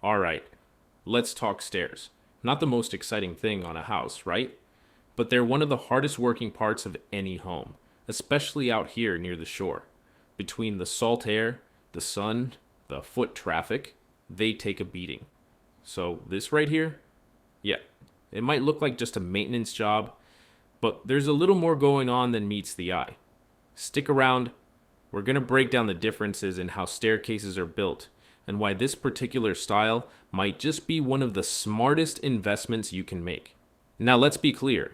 Alright, let's talk stairs. Not the most exciting thing on a house, right? But they're one of the hardest working parts of any home, especially out here near the shore. Between the salt air, the sun, the foot traffic, they take a beating. So, this right here? Yeah, it might look like just a maintenance job, but there's a little more going on than meets the eye. Stick around, we're going to break down the differences in how staircases are built and why this particular style might just be one of the smartest investments you can make. Now let's be clear,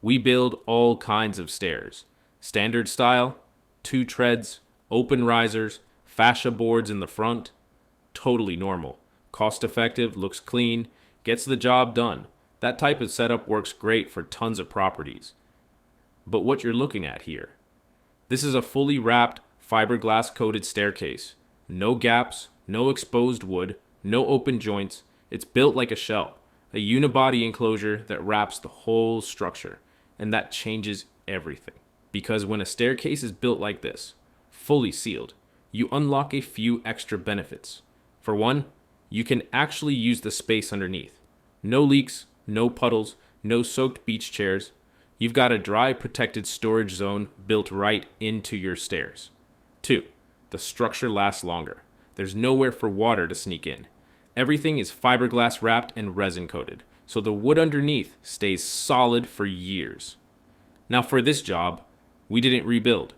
we build all kinds of stairs. Standard style, 2 treads, open risers, fascia boards in the front, totally normal. Cost effective, looks clean, gets the job done. That type of setup works great for tons of properties. But what you're looking at here, this is a fully wrapped fiberglass coated staircase. No gaps, no exposed wood, no open joints. It's built like a shell, a unibody enclosure that wraps the whole structure, and that changes everything. Because when a staircase is built like this, fully sealed, you unlock a few extra benefits. For one, you can actually use the space underneath. No leaks, no puddles, no soaked beach chairs. You've got a dry protected storage zone built right into your stairs. 2, the structure lasts longer. There's nowhere for water to sneak in. Everything is fiberglass wrapped and resin coated, so the wood underneath stays solid for years. Now for this job, we didn't rebuild.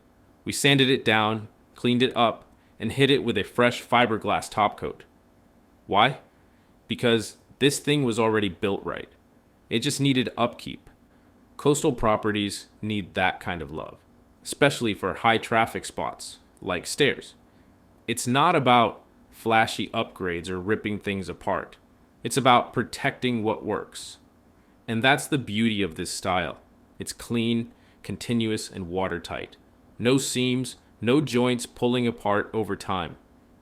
We sanded it down, cleaned it up, and hit it with a fresh fiberglass top coat. Why? Because this thing was already built right. It just needed upkeep. Coastal properties need that kind of love, especially for high traffic spots like stairs. It's not about flashy upgrades or ripping things apart. It's about protecting what works. And that's the beauty of this style. It's clean, continuous, and watertight. No seams, no joints pulling apart over time.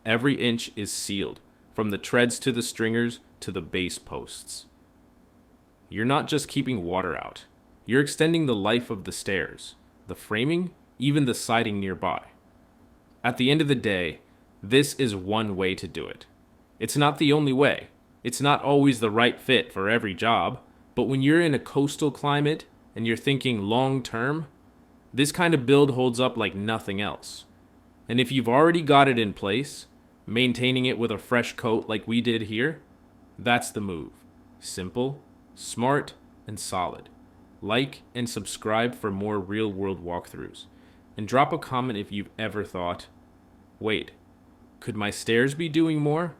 Every inch is sealed, from the treads to the stringers to the base posts. You're not just keeping water out. You're extending the life of the stairs, the framing, even the siding nearby. At the end of the day, this is one way to do it. It's not the only way. It's not always the right fit for every job, but when you're in a coastal climate and you're thinking long term, this kind of build holds up like nothing else. And if you've already got it in place, maintaining it with a fresh coat like we did here, that's the move. Simple, smart, and solid. Like and subscribe for more real-world walkthroughs. And drop a comment if you've ever thought, wait, could my stairs be doing more?